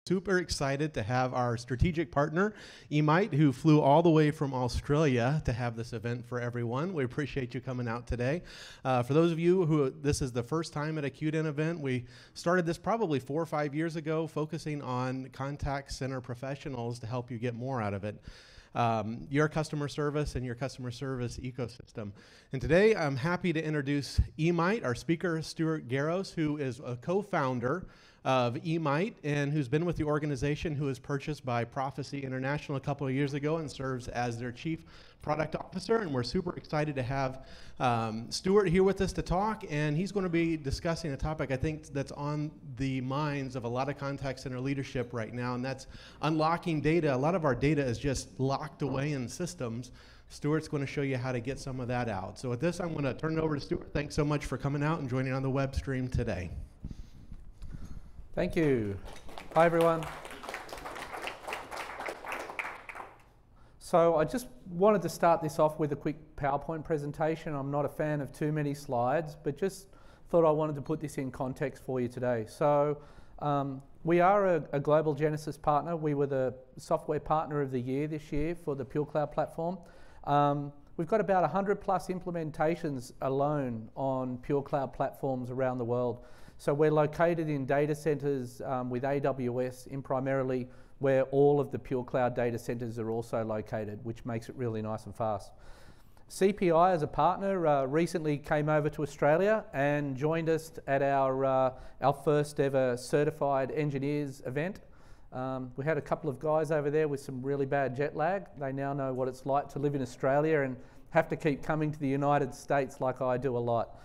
Super excited to have our strategic partner, Kpis, who flew all the way from Australia to have this event for everyone. We appreciate you coming out today. For those of you who this is the first time at a QDen event, we started this probably 4 or 5 years ago, focusing on contact center professionals to help you get more out of it. Your customer service and your customer service ecosystem. And today I'm happy to introduce Kpis, our speaker, Stuart Garros, who is a co-founder of Kpis and who's been with the organization, who was purchased by Prophecy International a couple of years ago and serves as their chief product officer. And we're super excited to have Stuart here with us to talk, and he's going to be discussing a topic I think that's on the minds of a lot of contact center leadership right now, and that's unlocking data. A lot of our data is just locked away in systems. Stuart's going to show you how to get some of that out. So with this, I'm going to turn it over to Stuart. Thanks so much for coming out and joining on the web stream today. Thank you. Hi, everyone. So I just wanted to start this off with a quick PowerPoint presentation. I'm not a fan of too many slides, but just thought I wanted to put this in context for you today. So we are a global Genesys partner. We were the software partner of the year this year for the Pure Cloud platform. We've got about 100 plus implementations alone on Pure Cloud platforms around the world. So we're located in data centers with AWS in primarily where all of the Pure Cloud data centers are also located, which makes it really nice and fast. CPI as a partner recently came over to Australia and joined us at our first ever certified engineers event. We had a couple of guys over there with some really bad jet lag. They now know what it's like to live in Australia and have to keep coming to the United States like I do a lot.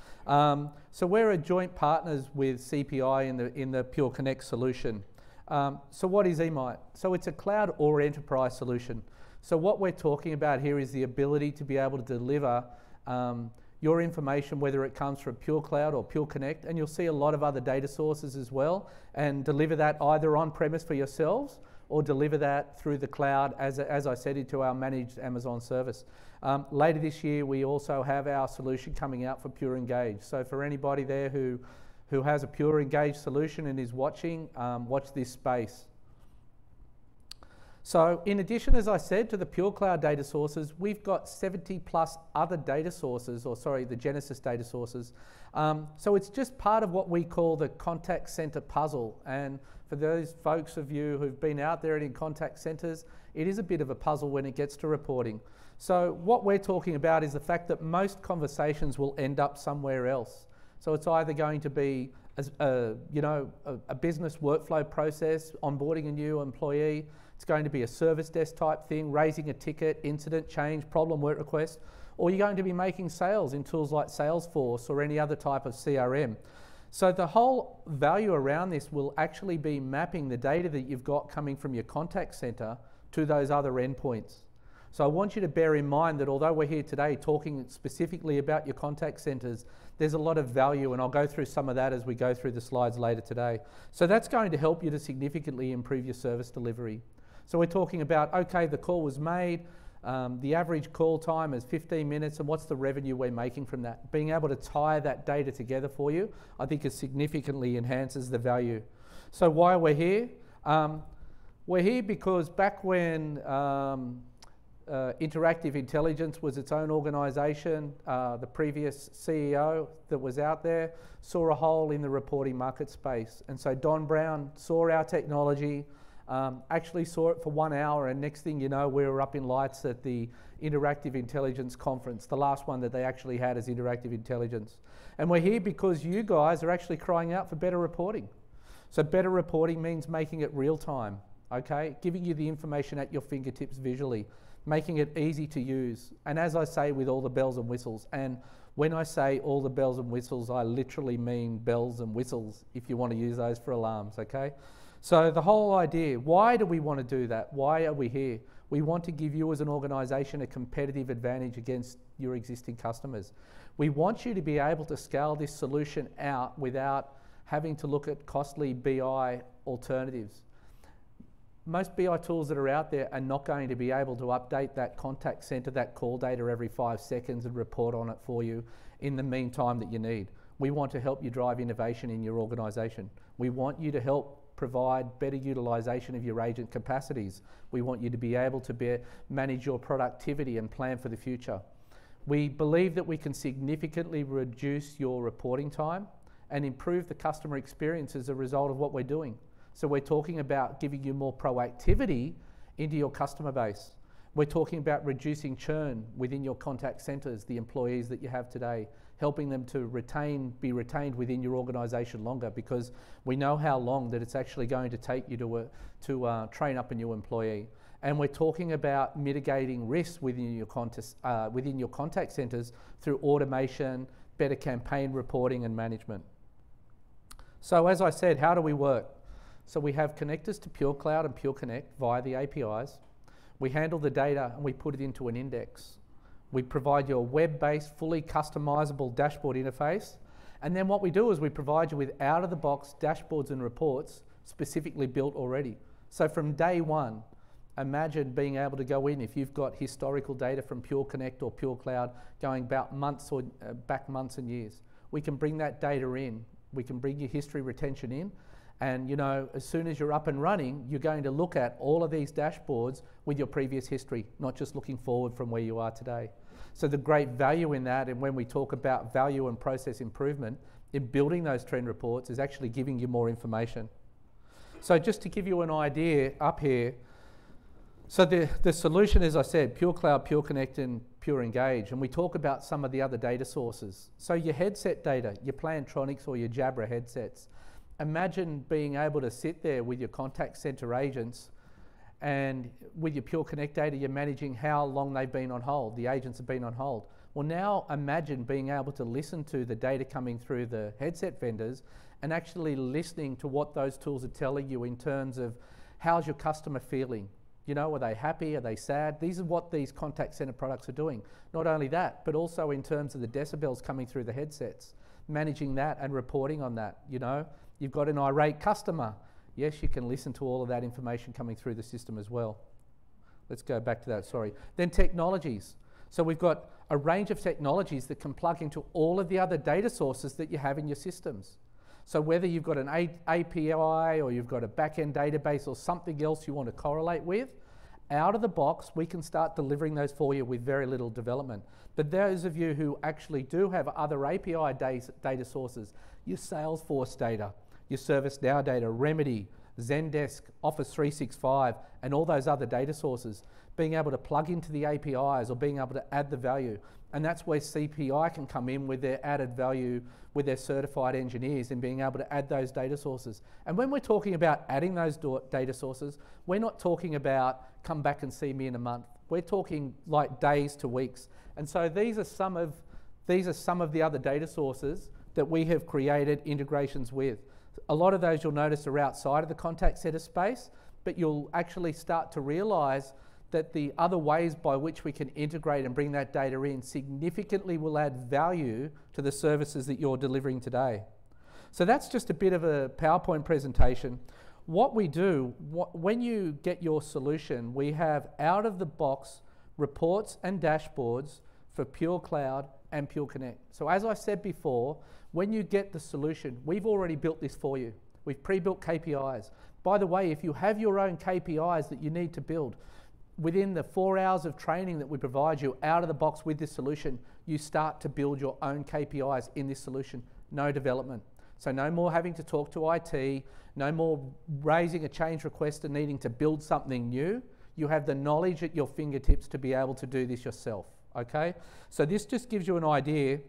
So we're a joint partners with CPI in the Pure Connect solution. So what is Kpis? So it's a cloud or enterprise solution. So what we're talking about here is the ability to be able to deliver your information, whether it comes from Pure Cloud or Pure Connect, and you'll see a lot of other data sources as well, and deliver that either on-premise for yourselves or deliver that through the cloud, as I said, into our managed Amazon service. Later this year, we also have our solution coming out for Pure Engage. So for anybody there who has a Pure Engage solution and is watching, watch this space. So in addition, as I said, to the Pure Cloud data sources, we've got 70 plus other data sources, or sorry, the Genesys data sources. So it's just part of what we call the contact center puzzle. And for those folks of you who've been out there and in contact centers, it is a bit of a puzzle when it gets to reporting. So what we're talking about is the fact that most conversations will end up somewhere else. So it's either going to be a business workflow process, onboarding a new employee. It's going to be a service desk type thing, raising a ticket, incident, change, problem, work request, or you're going to be making sales in tools like Salesforce or any other type of CRM. So the whole value around this will actually be mapping the data that you've got coming from your contact center to those other endpoints. So I want you to bear in mind that although we're here today talking specifically about your contact centers, there's a lot of value, and I'll go through some of that as we go through the slides later today. So that's going to help you to significantly improve your service delivery. So we're talking about, okay, the call was made, the average call time is 15 minutes, and what's the revenue we're making from that? Being able to tie that data together for you, I think it significantly enhances the value. So why we're here? We're here because back when Interactive Intelligence was its own organization, the previous CEO that was out there saw a hole in the reporting market space. And so Don Brown saw our technology, actually saw it for 1 hour, and next thing you know, we were up in lights at the Interactive Intelligence conference, the last one that they actually had as Interactive Intelligence. And we're here because you guys are actually crying out for better reporting. So better reporting means making it real time, okay? Giving you the information at your fingertips visually, making it easy to use. And as I say, with all the bells and whistles, and when I say all the bells and whistles, I literally mean bells and whistles, if you want to use those for alarms, okay? So the whole idea, why do we want to do that? Why are we here? We want to give you as an organization a competitive advantage against your existing customers. We want you to be able to scale this solution out without having to look at costly BI alternatives. Most BI tools that are out there are not going to be able to update that contact center, that call data every 5 seconds and report on it for you in the meantime that you need. We want to help you drive innovation in your organization. We want you to help provide better utilization of your agent capacities. We want you to be able to manage your productivity and plan for the future. We believe that we can significantly reduce your reporting time and improve the customer experience as a result of what we're doing. So we're talking about giving you more proactivity into your customer base. We're talking about reducing churn within your contact centers, the employees that you have today, helping them to be retained within your organisation longer, because we know how long that it's actually going to take you to train up a new employee. And we're talking about mitigating risks within your contact centers through automation, better campaign reporting and management. So as I said, how do we work? So we have connectors to Pure Cloud and Pure Connect via the APIs. We handle the data and we put it into an index. We provide you a web-based, fully customizable dashboard interface. And then what we do is we provide you with out-of-the-box dashboards and reports specifically built already. So from day one, imagine being able to go in, if you've got historical data from Pure Connect or Pure Cloud going back months and years. We can bring that data in. We can bring your history retention in. And you know, as soon as you're up and running, you're going to look at all of these dashboards with your previous history, not just looking forward from where you are today. So the great value in that, and when we talk about value and process improvement, in building those trend reports is actually giving you more information. So just to give you an idea up here, so the solution, as I said, Pure Cloud, Pure Connect and Pure Engage, and we talk about some of the other data sources. So your headset data, your Plantronics or your Jabra headsets. Imagine being able to sit there with your contact center agents, and with your Pure Connect data, you're managing how long they've been on hold, the agents have been on hold. Well, now imagine being able to listen to the data coming through the headset vendors and actually listening to what those tools are telling you in terms of how's your customer feeling. You know, are they happy? Are they sad? These are what these contact center products are doing. Not only that, but also in terms of the decibels coming through the headsets, managing that and reporting on that, you know. You've got an irate customer. Yes, you can listen to all of that information coming through the system as well. Let's go back to that, sorry. Then technologies. So we've got a range of technologies that can plug into all of the other data sources that you have in your systems. So whether you've got an API or you've got a back-end database or something else you want to correlate with, out of the box, we can start delivering those for you with very little development. But those of you who actually do have other API data sources, your Salesforce data, your ServiceNow data, Remedy, Zendesk, Office 365, and all those other data sources, being able to plug into the APIs or being able to add the value. And that's where CPI can come in with their added value with their certified engineers in being able to add those data sources. And when we're talking about adding those data sources, we're not talking about come back and see me in a month. We're talking like days to weeks. And so these are some of the other data sources that we have created integrations with. A lot of those you'll notice are outside of the contact center space, but you'll actually start to realize that the other ways by which we can integrate and bring that data in significantly will add value to the services that you're delivering today. So that's just a bit of a PowerPoint presentation. What we do, when you get your solution, we have out-of-the-box reports and dashboards for Pure Cloud and Pure Connect. So as I said before, when you get the solution, we've already built this for you. We've pre-built KPIs. By the way, if you have your own KPIs that you need to build, within the 4 hours of training that we provide you out of the box with this solution, you start to build your own KPIs in this solution. No development. So no more having to talk to IT, no more raising a change request and needing to build something new. You have the knowledge at your fingertips to be able to do this yourself, okay? So this just gives you an idea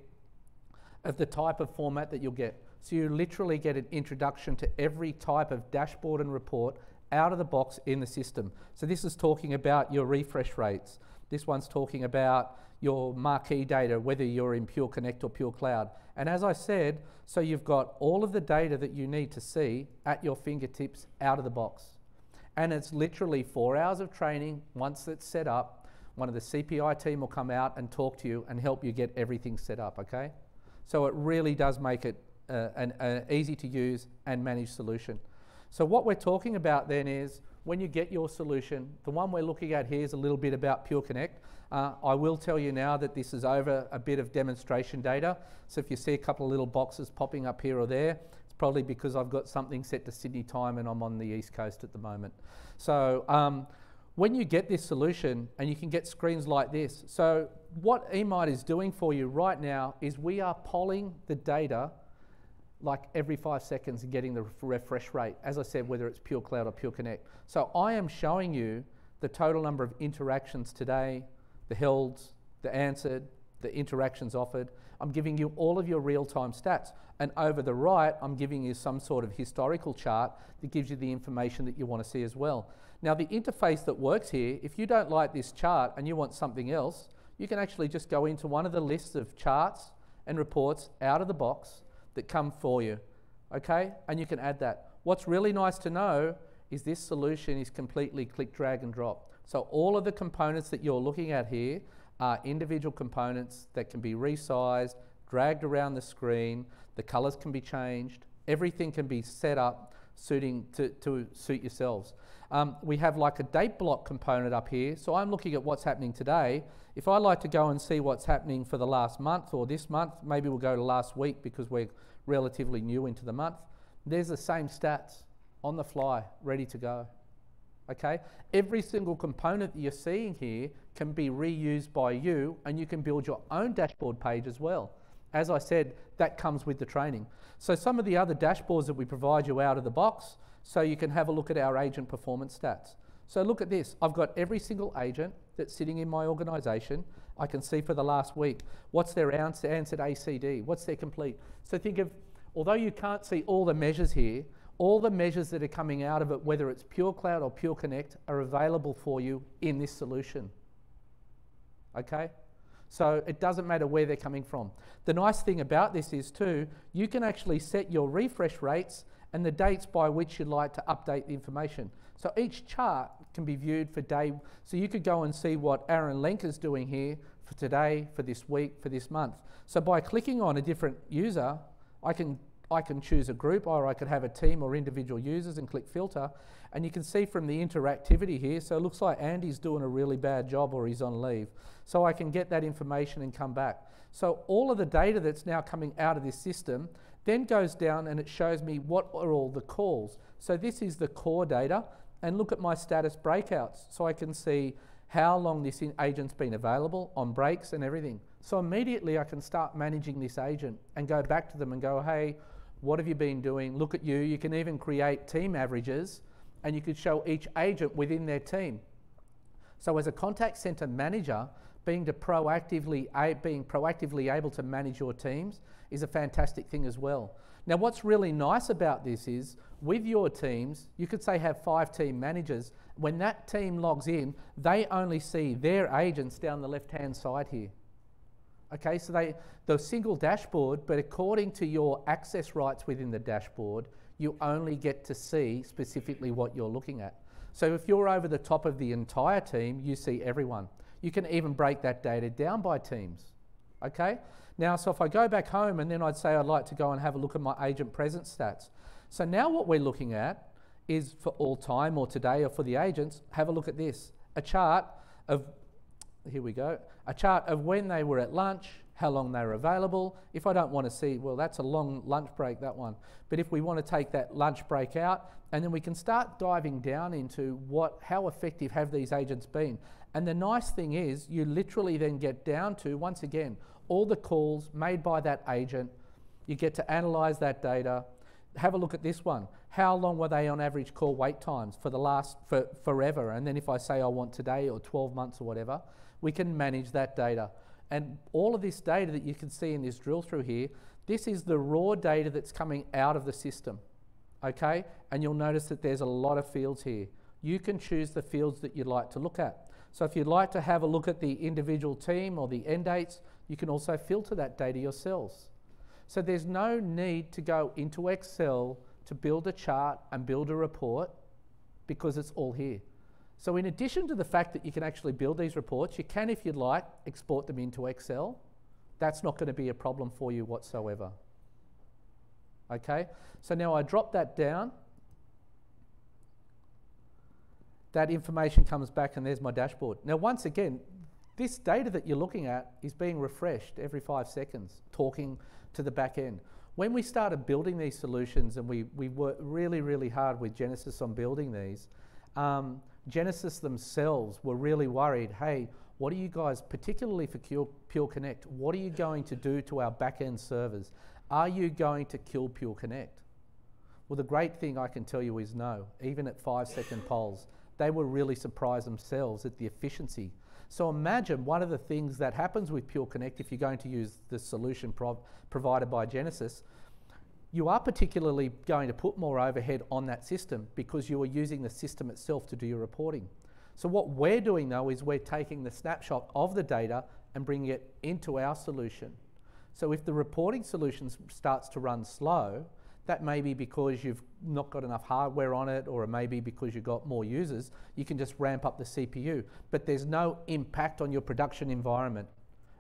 of the type of format that you'll get. So you literally get an introduction to every type of dashboard and report out of the box in the system. So this is talking about your refresh rates. This one's talking about your marquee data, whether you're in Pure Connect or Pure Cloud. And as I said, so you've got all of the data that you need to see at your fingertips out of the box. And it's literally 4 hours of training. Once it's set up, one of the CPI team will come out and talk to you and help you get everything set up, okay? So it really does make it an easy to use and manage solution. So what we're talking about then is when you get your solution, the one we're looking at here is a little bit about Pure Connect. I will tell you now that this is over a bit of demonstration data. So if you see a couple of little boxes popping up here or there, it's probably because I've got something set to Sydney time and I'm on the East Coast at the moment. So when you get this solution, and you can get screens like this, so what Emite is doing for you right now is we are polling the data like every 5 seconds and getting the refresh rate, as I said, whether it's Pure Cloud or Pure Connect. So I am showing you the total number of interactions today, the helds, the answered, the interactions offered. I'm giving you all of your real-time stats. And over the right, I'm giving you some sort of historical chart that gives you the information that you want to see as well. Now, the interface that works here, if you don't like this chart and you want something else, you can actually just go into one of the lists of charts and reports out of the box that come for you, okay? And you can add that. What's really nice to know is this solution is completely click, drag, and drop. So all of the components that you're looking at here are individual components that can be resized, dragged around the screen, the colors can be changed, everything can be set up to suit yourselves. We have like a date block component up here, so I'm looking at what's happening today. If I like to go and see what's happening for the last month or this month, maybe we'll go to last week because we're relatively new into the month, there's the same stats on the fly, ready to go. Okay? Every single component that you're seeing here can be reused by you, and you can build your own dashboard page as well. As I said, that comes with the training. So some of the other dashboards that we provide you out of the box, so you can have a look at our agent performance stats. So look at this. I've got every single agent that's sitting in my organization. I can see for the last week, what's their answered ACD, what's their complete. So think of, although you can't see all the measures here, all the measures that are coming out of it, whether it's Pure Cloud or Pure Connect, are available for you in this solution. Okay? So it doesn't matter where they're coming from. The nice thing about this is too, you can actually set your refresh rates and the dates by which you'd like to update the information. So each chart can be viewed for day. So you could go and see what Aaron Lenker's doing here for today, for this week, for this month. So by clicking on a different user, I can choose a group, or I could have a team or individual users and click filter. And you can see from the interactivity here, so it looks like Andy's doing a really bad job or he's on leave. So I can get that information and come back. So all of the data that's now coming out of this system then goes down and it shows me what are all the calls. So this is the core data, and look at my status breakouts. So I can see how long this agent's been available on breaks and everything. So immediately I can start managing this agent and go back to them and go, hey, what have you been doing? Look at you. You can even create team averages, and you could show each agent within their team. So as a contact center manager, being proactively able to manage your teams is a fantastic thing as well. Now, what's really nice about this is with your teams, you could say have 5 team managers. When that team logs in, they only see their agents down the left-hand side here. Okay, so the single dashboard, but according to your access rights within the dashboard, you only get to see specifically what you're looking at. So if you're over the top of the entire team, you see everyone. You can even break that data down by teams. Okay? Now, so if I go back home and then I'd say I'd like to go and have a look at my agent presence stats. So now what we're looking at is for all time or today or for the agents, have a look at this. A chart of, here we go, a chart of when they were at lunch, how long they were available. If I don't want to see, well, that's a long lunch break, that one. But if we want to take that lunch break out, and then we can start diving down into how effective have these agents been. And the nice thing is, you literally then get down to, once again, all the calls made by that agent. You get to analyze that data. Have a look at this one. How long were they on average call wait times for forever? And then if I say I want today or 12 months or whatever, we can manage that data. And all of this data that you can see in this drill through here, this is the raw data that's coming out of the system, okay? And you'll notice that there's a lot of fields here. You can choose the fields that you'd like to look at. So if you'd like to have a look at the individual team or the end dates, you can also filter that data yourselves. So there's no need to go into Excel to build a chart and build a report, because it's all here. So in addition to the fact that you can actually build these reports, you can, if you'd like, export them into Excel. That's not going to be a problem for you whatsoever. Okay, so now I drop that down. That information comes back and there's my dashboard. Now, once again, this data that you're looking at is being refreshed every 5 seconds, talking to the back end. When we started building these solutions, and we worked really, really hard with Genesys on building these, Genesys themselves were really worried, hey, what are you guys, particularly for Pure Connect, what are you going to do to our back-end servers? Are you going to kill Pure Connect? Well, the great thing I can tell you is no. Even at 5-second polls, they were really surprised themselves at the efficiency. So imagine one of the things that happens with Pure Connect if you're going to use the solution provided by Genesys, you are particularly going to put more overhead on that system because you are using the system itself to do your reporting. So what we're doing though is we're taking the snapshot of the data and bringing it into our solution. So if the reporting solution starts to run slow, that may be because you've not got enough hardware on it, or it may be because you've got more users. You can just ramp up the CPU, but there's no impact on your production environment.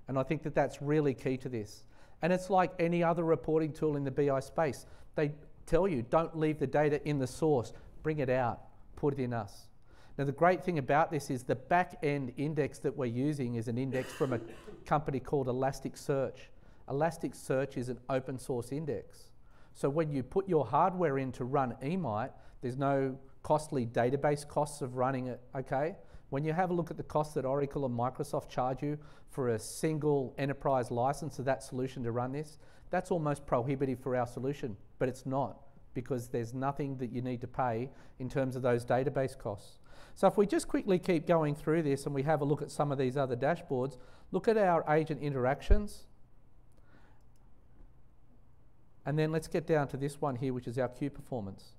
And I think that that's really key to this. And it's like any other reporting tool in the BI space. They tell you, don't leave the data in the source, bring it out, put it in us. Now the great thing about this is the back-end index that we're using is an index from a company called Elasticsearch. Elasticsearch is an open source index. So when you put your hardware in to run Emite, there's no costly database costs of running it, okay? When you have a look at the costs that Oracle and Microsoft charge you for a single enterprise license of that solution to run this, that's almost prohibitive for our solution, but it's not, because there's nothing that you need to pay in terms of those database costs. So if we just quickly keep going through this and we have a look at some of these other dashboards, look at our agent interactions. And then let's get down to this one here, which is our queue performance.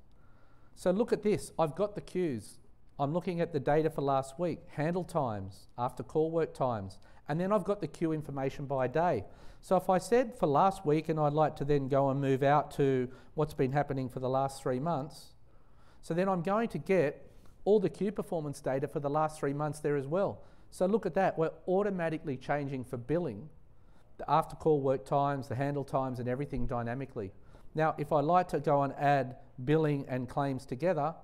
So look at this. I've got the queues. I'm looking at the data for last week, handle times, after call work times, and then I've got the queue information by day. So if I said for last week, and I'd like to then go and move out to what's been happening for the last 3 months, so then I'm going to get all the queue performance data for the last 3 months there as well. So look at that. We're automatically changing for billing the after call work times, the handle times, and everything dynamically. Now, if I like to go and add billing and claims together,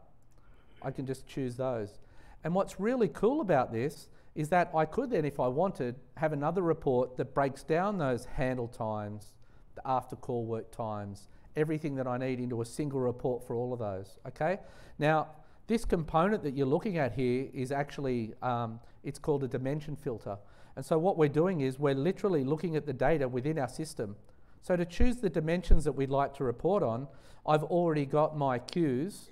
I can just choose those. And what's really cool about this is that I could then, if I wanted, have another report that breaks down those handle times, the after call work times, everything that I need into a single report for all of those, okay? Now, this component that you're looking at here is actually, it's called a dimension filter. And so what we're doing is we're literally looking at the data within our system. So to choose the dimensions that we'd like to report on, I've already got my queues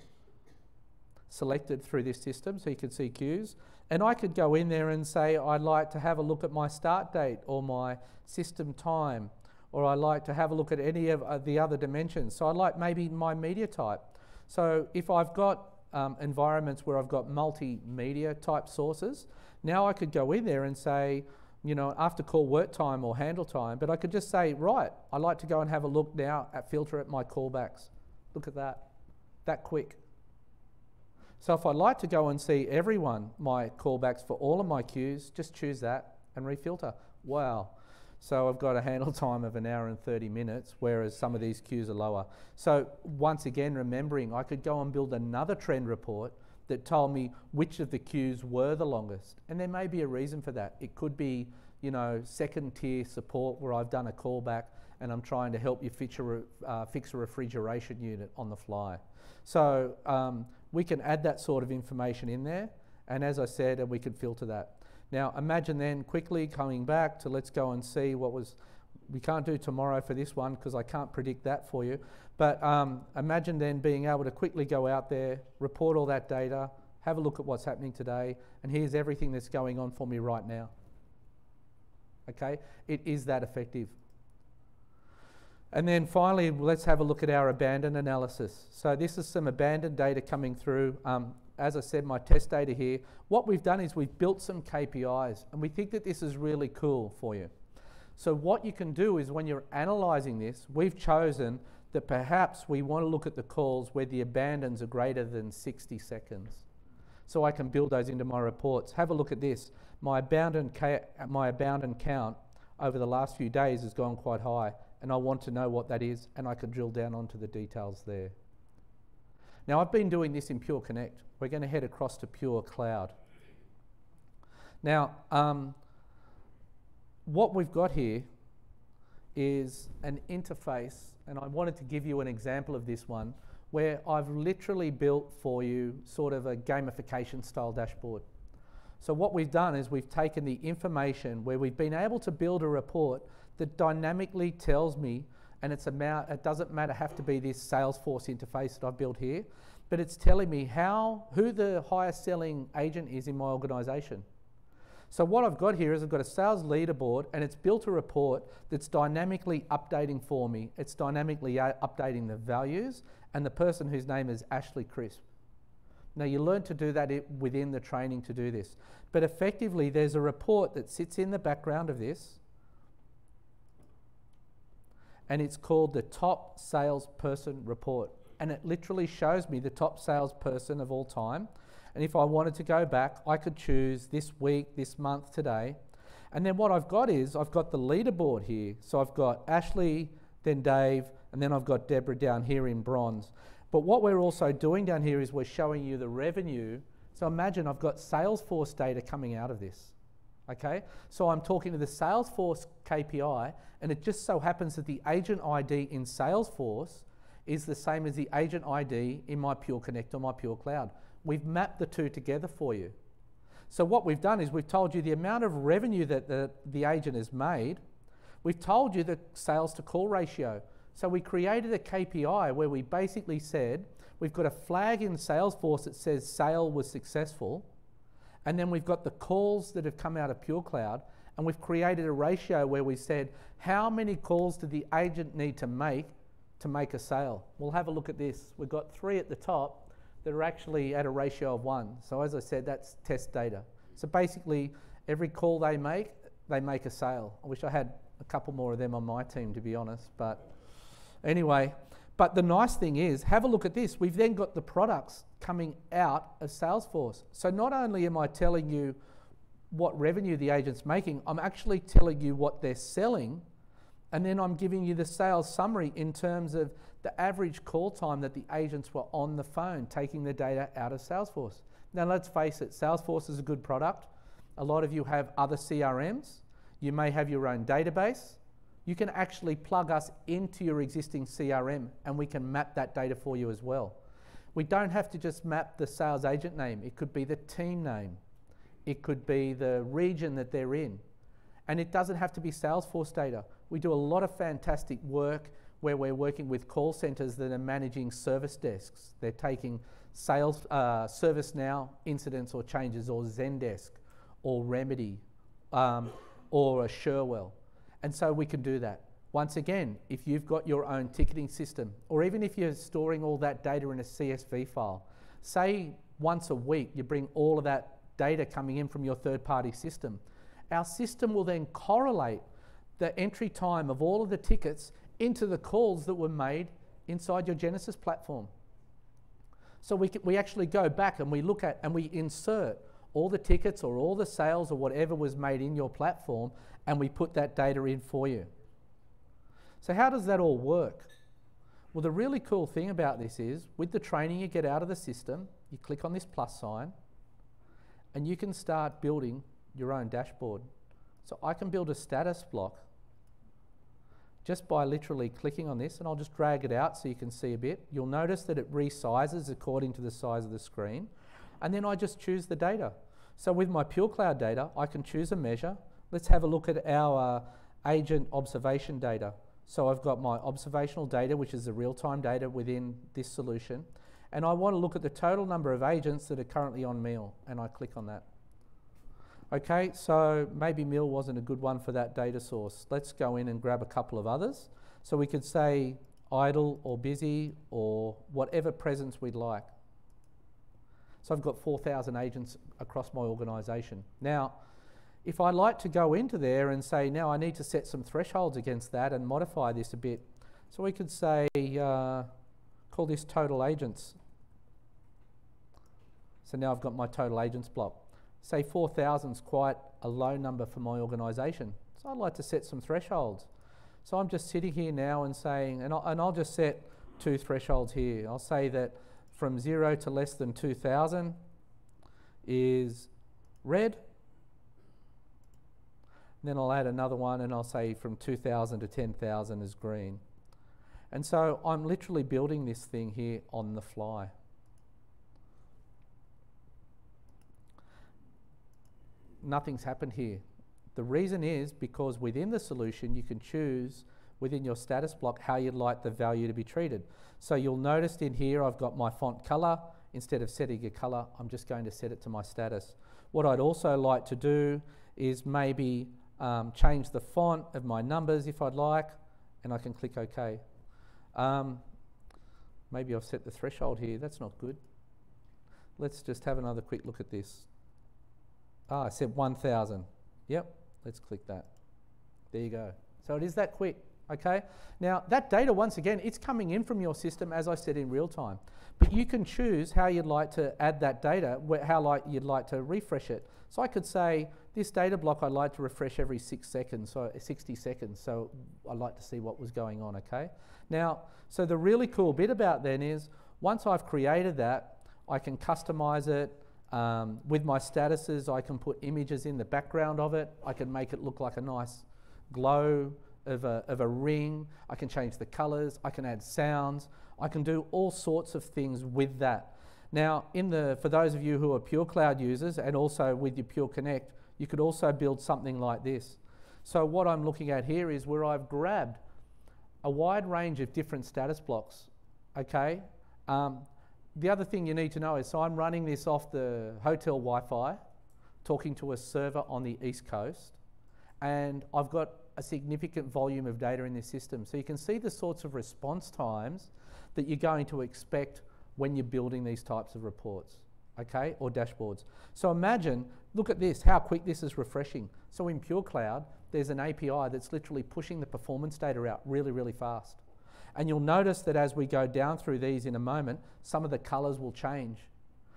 selected through this system, so you can see queues. And I could go in there and say, I'd like to have a look at my start date or my system time, or I'd like to have a look at any of the other dimensions. So I'd like maybe my media type. So if I've got environments where I've got multimedia type sources, now I could go in there and say, you know, after call work time or handle time, but I could just say, right, I'd like to go and have a look now at filter at my callbacks. Look at that quick. So if I'd like to go and see my callbacks for all of my queues, just choose that and refilter. Wow. So I've got a handle time of 1 hour and 30 minutes, whereas some of these queues are lower. So once again, remembering, I could go and build another trend report that told me which of the queues were the longest. And there may be a reason for that. It could be, you know, second tier support where I've done a callback and I'm trying to help you fix a refrigeration unit on the fly. So we can add that sort of information in there. And as I said, we can filter that. Now imagine then quickly coming back to, let's go and see what was, we can't do tomorrow for this one because I can't predict that for you. But imagine then being able to quickly go out there, report all that data, have a look at what's happening today, and here's everything that's going on for me right now. Okay, it is that effective. And then finally, let's have a look at our abandoned analysis. So this is some abandoned data coming through. As I said, my test data here. What we've done is we've built some KPIs, and we think that this is really cool for you. So what you can do is when you're analysing this, we've chosen that perhaps we want to look at the calls where the abandons are greater than 60 seconds. So I can build those into my reports. Have a look at this. My abandon count over the last few days has gone quite high, and I want to know what that is, and I can drill down onto the details there. Now I've been doing this in Pure Connect. We're going to head across to Pure Cloud. Now, what we've got here is an interface, and I wanted to give you an example of this one, where I've literally built for you sort of a gamification style dashboard. So what we've done is we've taken the information where we've been able to build a report that dynamically tells me, and it doesn't have to be this Salesforce interface that I've built here, but it's telling me who the highest selling agent is in my organization. So what I've got here is I've got a sales leaderboard, and it's built a report that's dynamically updating for me. It's dynamically updating the values and the person whose name is Ashley Crisp. Now, you learn to do that within the training to do this. But effectively, there's a report that sits in the background of this, and it's called the Top Salesperson Report. And it literally shows me the top salesperson of all time. And if I wanted to go back, I could choose this week, this month, today. And then what I've got is, I've got the leaderboard here. So I've got Ashley, then Dave, and then I've got Deborah down here in bronze. But what we're also doing down here is we're showing you the revenue. So imagine I've got Salesforce data coming out of this. Okay? So I'm talking to the Salesforce KPI, and it just so happens that the agent ID in Salesforce is the same as the agent ID in my Pure Connect or my Pure Cloud. We've mapped the two together for you. So what we've done is we've told you the amount of revenue that the agent has made. We've told you the sales to call ratio. So we created a KPI where we basically said, we've got a flag in Salesforce that says sale was successful, and then we've got the calls that have come out of Pure Cloud, and we've created a ratio where we said, how many calls did the agent need to make a sale? We'll have a look at this. We've got 3 at the top that are actually at a ratio of 1. So as I said, that's test data. So basically, every call they make a sale. I wish I had a couple more of them on my team, to be honest, but anyway. But the nice thing is, have a look at this. We've then got the products coming out of Salesforce. So not only am I telling you what revenue the agent's making, I'm actually telling you what they're selling, and then I'm giving you the sales summary in terms of the average call time that the agents were on the phone taking the data out of Salesforce. Now let's face it, Salesforce is a good product. A lot of you have other CRMs. You may have your own database. You can actually plug us into your existing CRM, and we can map that data for you as well. We don't have to just map the sales agent name. It could be the team name. It could be the region that they're in. And it doesn't have to be Salesforce data. We do a lot of fantastic work where we're working with call centers that are managing service desks. They're taking sales, ServiceNow incidents or changes, or Zendesk, or Remedy, or a Sherwell. And so we can do that. Once again, if you've got your own ticketing system, or even if you're storing all that data in a CSV file, say once a week you bring all of that data coming in from your third-party system, our system will then correlate the entry time of all of the tickets into the calls that were made inside your Genesys platform. So we actually go back and we look at and we insert all the tickets or all the sales or whatever was made in your platform, and we put that data in for you. So how does that all work? Well, the really cool thing about this is, with the training you get out of the system, you click on this plus sign, and you can start building your own dashboard. So I can build a status block just by literally clicking on this, and I'll just drag it out so you can see a bit. You'll notice that it resizes according to the size of the screen, and then I just choose the data. So with my Pure Cloud data, I can choose a measure. Let's have a look at our agent observation data. So I've got my observational data, which is the real-time data within this solution, and I want to look at the total number of agents that are currently on meal, and I click on that. Okay, so maybe meal wasn't a good one for that data source. Let's go in and grab a couple of others. So we could say idle or busy or whatever presence we'd like. So I've got 4,000 agents across my organisation. Now, if I like to go into there and say, now I need to set some thresholds against that and modify this a bit. So we could say, call this total agents. So now I've got my total agents block. Say 4,000 is quite a low number for my organisation. So I'd like to set some thresholds. So I'm just sitting here now and saying, and I'll just set 2 thresholds here. I'll say that from 0 to less than 2,000 is red. Then I'll add another one and I'll say from 2,000 to 10,000 is green. And so I'm literally building this thing here on the fly. Nothing's happened here. The reason is because within the solution you can choose within your status block how you'd like the value to be treated. So you'll notice in here I've got my font color. Instead of setting a color, I'm just going to set it to my status. What I'd also like to do is maybe change the font of my numbers if I'd like, and I can click OK. Maybe I've set the threshold here. That's not good. Let's just have another quick look at this. I said 1,000. Yep, let's click that. There you go. So it is that quick, okay? Now, that data, once again, it's coming in from your system, as I said, in real time. But you can choose how you'd like to add that data, how you'd like to refresh it. So I could say, this data block I'd like to refresh every 6 seconds, so 60 seconds. So I'd like to see what was going on, okay? Now, so the really cool bit about then is, once I've created that, I can customize it. With my statuses, I can put images in the background of it. I can make it look like a nice glow of a ring. I can change the colors. I can add sounds. I can do all sorts of things with that. Now, for those of you who are Pure Cloud users and also with your Pure Connect, you could also build something like this. So what I'm looking at here is where I've grabbed a wide range of different status blocks, okay? The other thing you need to know is, so I'm running this off the hotel Wi-Fi, talking to a server on the East Coast, and I've got a significant volume of data in this system. So you can see the sorts of response times that you're going to expect when you're building these types of reports, okay, or dashboards. So imagine, look at this, how quick this is refreshing. So in Pure Cloud, there's an API that's literally pushing the performance data out really, really fast. And you'll notice that as we go down through these in a moment, some of the colors will change.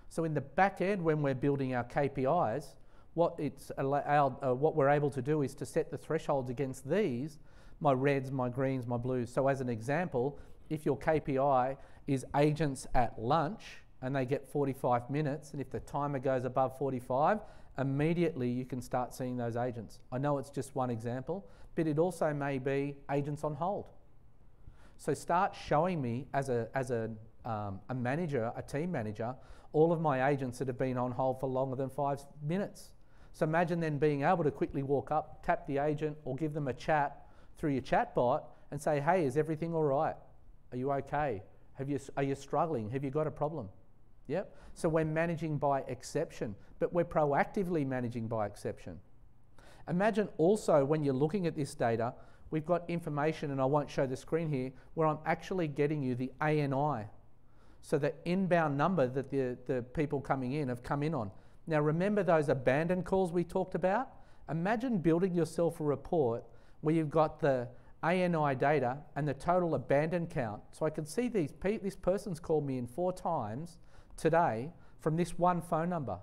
So in the back end, when we're building our KPIs, what we're able to do is to set the thresholds against these, my reds, my greens, my blues. So as an example, if your KPI is agents at lunch and they get 45 minutes, and if the timer goes above 45, immediately you can start seeing those agents. I know it's just one example, but it also may be agents on hold. So start showing me as a manager, a team manager, all of my agents that have been on hold for longer than 5 minutes. So imagine then being able to quickly walk up, tap the agent, or give them a chat through your chat bot and say, hey, is everything all right? Are you okay? Are you struggling? Have you got a problem? Yep. So we're managing by exception, but we're proactively managing by exception. Imagine also when you're looking at this data, we've got information, and I won't show the screen here, where I'm actually getting you the ANI. So the inbound number that the people coming in have come in on. Now remember those abandon calls we talked about? Imagine building yourself a report where you've got the ANI data and the total abandon count. So I can see this person's called me in 4 times today from this one phone number.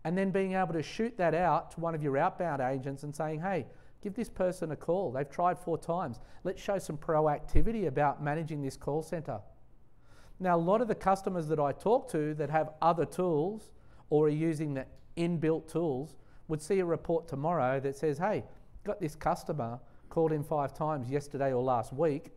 And then being able to shoot that out to one of your outbound agents and saying, hey, give this person a call. They've tried 4 times. Let's show some proactivity about managing this call center. Now, a lot of the customers that I talk to that have other tools or are using the inbuilt tools would see a report tomorrow that says, hey, got this customer called in 5 times yesterday or last week.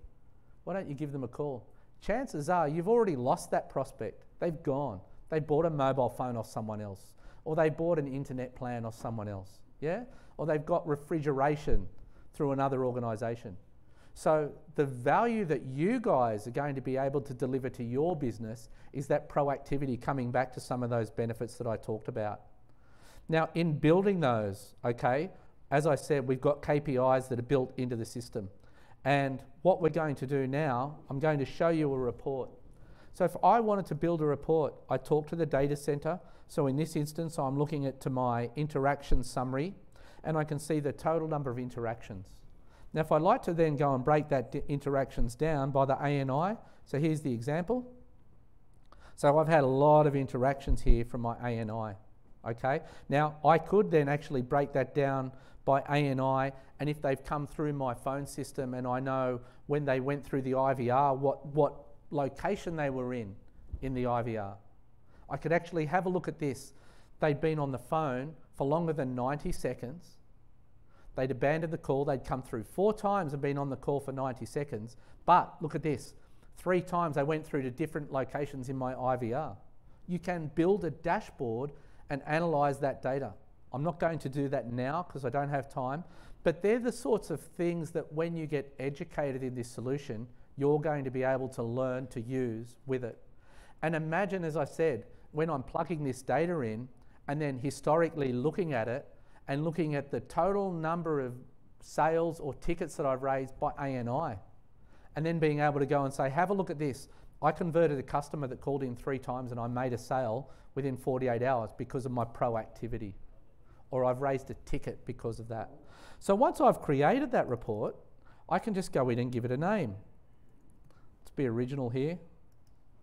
Why don't you give them a call? Chances are you've already lost that prospect. They've gone. They bought a mobile phone off someone else, or they bought an internet plan off someone else. Yeah? Or they've got refrigeration through another organisation. So the value that you guys are going to be able to deliver to your business is that proactivity, coming back to some of those benefits that I talked about. Now, in building those, okay, as I said, we've got KPIs that are built into the system. And what we're going to do now, I'm going to show you a report. So if I wanted to build a report, I talk to the data center. So in this instance, I'm looking at to my interaction summary, and I can see the total number of interactions. Now, if I'd like to then go and break that interactions down by the ANI, so here's the example. So I've had a lot of interactions here from my ANI, okay? Now, I could then actually break that down by ANI, and if they've come through my phone system and I know when they went through the IVR, what location they were in the IVR. I could actually have a look at this. They'd been on the phone for longer than 90 seconds. they'd abandoned the call, they'd come through 4 times and been on the call for 90 seconds, but look at this, 3 times they went through to different locations in my IVR. You can build a dashboard and analyze that data. I'm not going to do that now because I don't have time, but they're the sorts of things that when you get educated in this solution, you're going to be able to learn to use with it. And imagine, as I said, when I'm plugging this data in and then historically looking at it and looking at the total number of sales or tickets that I've raised by ANI, and then being able to go and say, have a look at this. I converted a customer that called in 3 times and I made a sale within 48 hours because of my proactivity. Or I've raised a ticket because of that. So once I've created that report, I can just go in and give it a name. Let's be original here.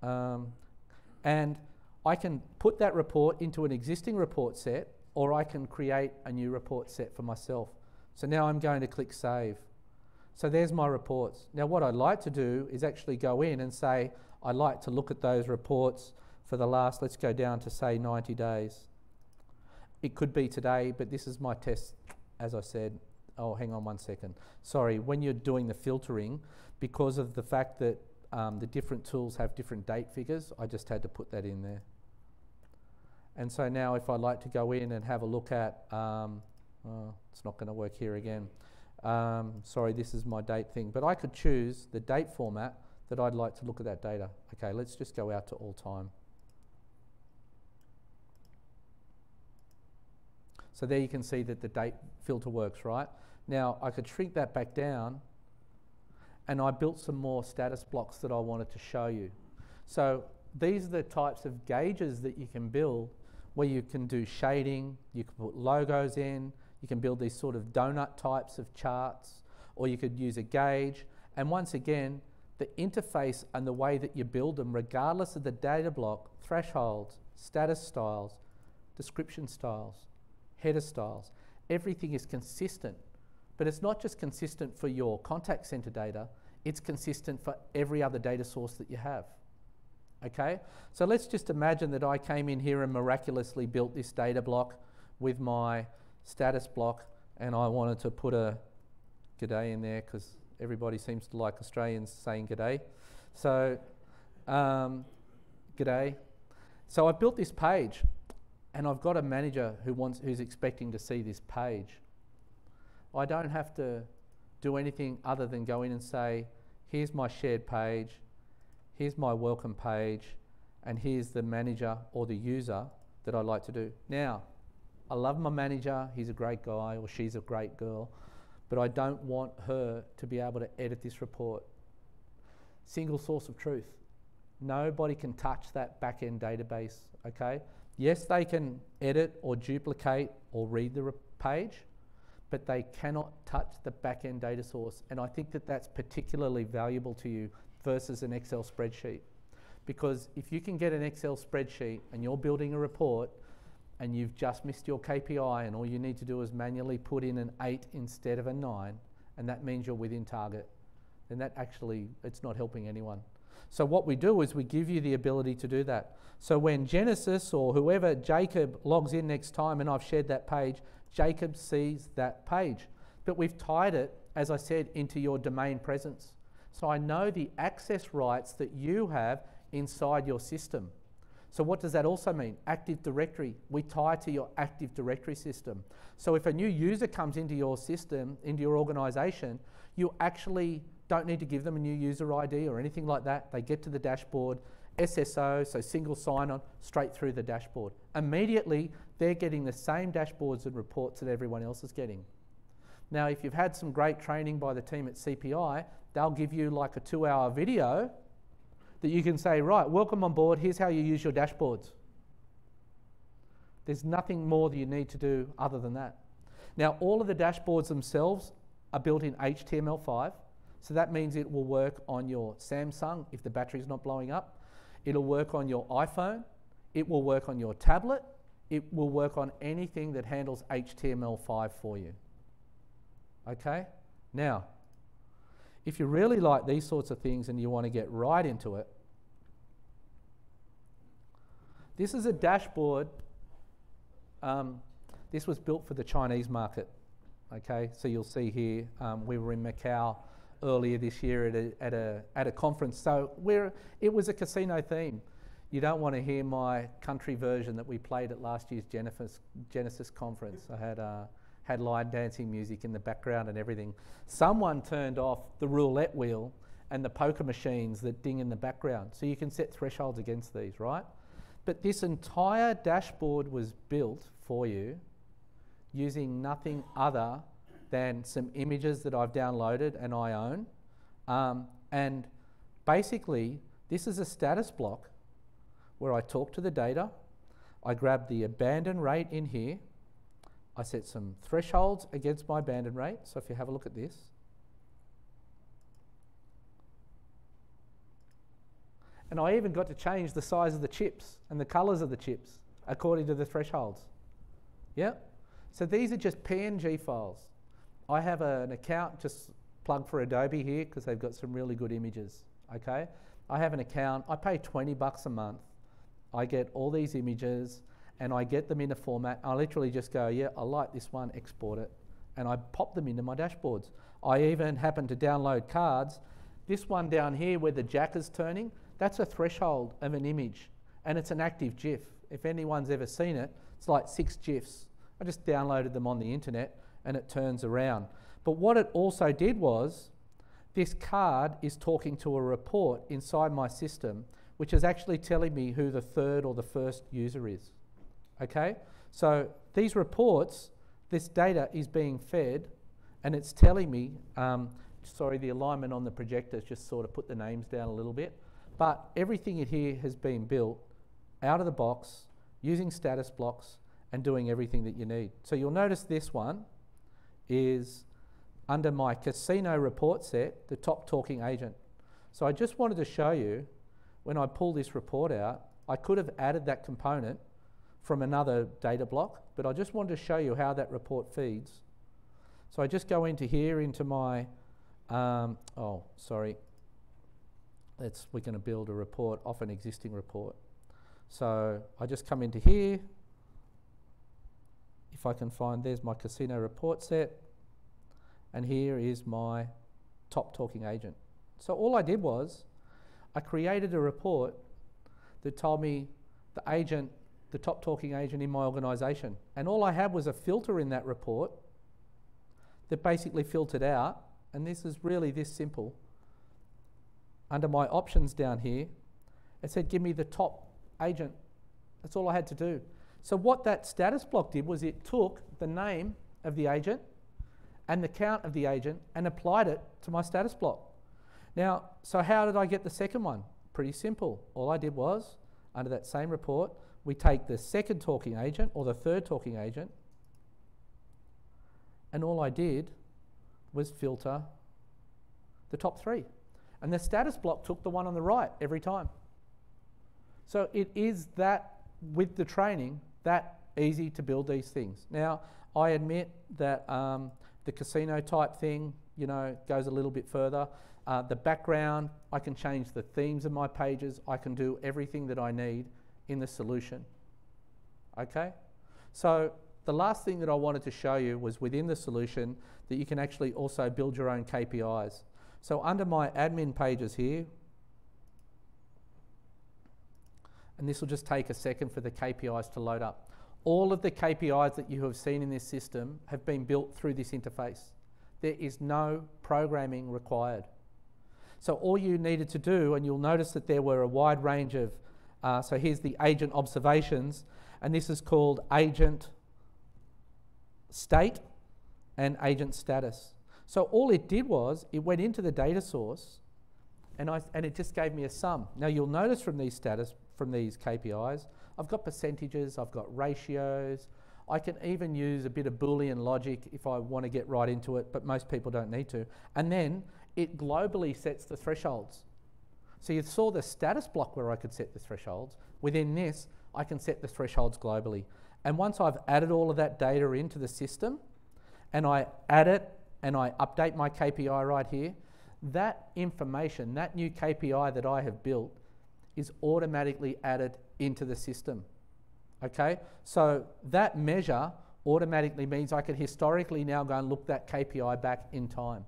And I can put that report into an existing report set, or I can create a new report set for myself. So now I'm going to click Save. So there's my reports. Now what I'd like to do is actually go in and say, I'd like to look at those reports for the last, let's go down to say 90 days. It could be today, but this is my test, as I said. Oh, hang on one second. Sorry, when you're doing the filtering, because of the fact that the different tools have different date figures, I just had to put that in there. And so now if I'd like to go in and have a look at, it's not going to work here again. Sorry, this is my date thing, but I could choose the date format that I'd like to look at that data. Okay, let's just go out to all time. So there you can see that the date filter works, right? Now I could shrink that back down, and I built some more status blocks that I wanted to show you. So these are the types of gauges that you can build where you can do shading, you can put logos in, you can build these sort of donut types of charts, or you could use a gauge. And once again, the interface and the way that you build them, regardless of the data block, thresholds, status styles, description styles, header styles, everything is consistent. But it's not just consistent for your contact center data, it's consistent for every other data source that you have. Okay? So let's just imagine that I came in here and miraculously built this data block with my status block, and I wanted to put a g'day in there because everybody seems to like Australians saying g'day. So, g'day. So I built this page, and I've got a manager who's expecting to see this page. I don't have to do anything other than go in and say, here's my shared page, here's my welcome page, and here's the manager or the user that I'd like to do. Now, I love my manager, he's a great guy or she's a great girl, but I don't want her to be able to edit this report. Single source of truth. Nobody can touch that back-end database, okay? Yes, they can edit or duplicate or read the page, but they cannot touch the back-end data source. And I think that that's particularly valuable to you versus an Excel spreadsheet. Because if you can get an Excel spreadsheet and you're building a report and you've just missed your KPI and all you need to do is manually put in an 8 instead of a 9, and that means you're within target, then that actually, it's not helping anyone. So what we do is we give you the ability to do that. So when Genesys or whoever, Jacob, logs in next time and I've shared that page, Jacob sees that page. But we've tied it, as I said, into your domain presence. So I know the access rights that you have inside your system. So what does that also mean? Active Directory. We tie to your Active Directory system. So if a new user comes into your system, into your organization, you actually don't need to give them a new user ID or anything like that. They get to the dashboard, SSO, so single sign-on, straight through the dashboard. Immediately, they're getting the same dashboards and reports that everyone else is getting. Now, if you've had some great training by the team at CPI, they'll give you like a 2-hour video that you can say, right, welcome on board, here's how you use your dashboards. There's nothing more that you need to do other than that. Now, all of the dashboards themselves are built in HTML5, so that means it will work on your Samsung if the battery's not blowing up. It'll work on your iPhone. It will work on your tablet. It will work on anything that handles HTML5 for you. Okay? Now, if you really like these sorts of things and you want to get right into it, this is a dashboard. This was built for the Chinese market. Okay, so you'll see here we were in Macau earlier this year at a conference. So it was a casino theme. You don't want to hear my country version that we played at last year's Genesys conference. I had line dancing music in the background and everything. Someone turned off the roulette wheel and the poker machines that ding in the background. So you can set thresholds against these, right? But this entire dashboard was built for you using nothing other than some images that I've downloaded and I own. And basically, this is a status block where I talk to the data, I grab the abandon rate in here, I set some thresholds against my abandon rate. So if you have a look at this, and I even got to change the size of the chips and the colors of the chips according to the thresholds. Yeah? So these are just PNG files. I have an account, just plug for Adobe here because they've got some really good images, okay? I have an account, I pay $20 a month. I get all these images and I get them in a format. I literally just go, yeah, I like this one, export it. And I pop them into my dashboards. I even happen to download cards. This one down here where the jack is turning, that's a threshold of an image and it's an active GIF. If anyone's ever seen it, it's like 6 GIFs. I just downloaded them on the internet and it turns around. But what it also did was, this card is talking to a report inside my system, which is actually telling me who the third or the first user is. Okay? So these reports, this data is being fed and it's telling me, sorry, the alignment on the projector just sort of put the names down a little bit, but everything in here has been built out of the box using status blocks and doing everything that you need. So you'll notice this one is under my casino report set, the top talking agent. So I just wanted to show you, when I pull this report out, I could have added that component from another data block, but I just wanted to show you how that report feeds. So I just go into here, into my, we're going to build a report off an existing report. So I just come into here. If I can find, there's my casino report set. And here is my top talking agent. So all I did was, I created a report that told me the agent, the top talking agent in my organization. And all I had was a filter in that report that basically filtered out, and this is really this simple. Under my options down here, it said give me the top agent. That's all I had to do. So what that status block did was it took the name of the agent and the count of the agent and applied it to my status block. Now, so how did I get the second one? Pretty simple. All I did was, under that same report, we take the second talking agent or the third talking agent, and all I did was filter the top 3. And the status block took the one on the right every time. So it is that, with the training, that easy to build these things. Now, I admit that the casino type thing, you know, goes a little bit further. The background, I can change the themes of my pages. I can do everything that I need in the solution. Okay? So the last thing that I wanted to show you was within the solution that you can actually also build your own KPIs. So under my admin pages here, and this will just take a second for the KPIs to load up. All of the KPIs that you have seen in this system have been built through this interface. There is no programming required. So all you needed to do, and you'll notice that there were a wide range of, so here's the agent observations, and this is called agent state and agent status. So all it did was, it went into the data source, and it just gave me a sum. Now you'll notice from these KPIs, I've got percentages, I've got ratios, I can even use a bit of Boolean logic if I want to get right into it, but most people don't need to. And then it globally sets the thresholds. So you saw the status block where I could set the thresholds. Within this, I can set the thresholds globally. And once I've added all of that data into the system, and I add it, and I update my KPI right here, that information, that new KPI that I have built, is automatically added into the system. Okay? So that measure automatically means I can historically now go and look that KPI back in time.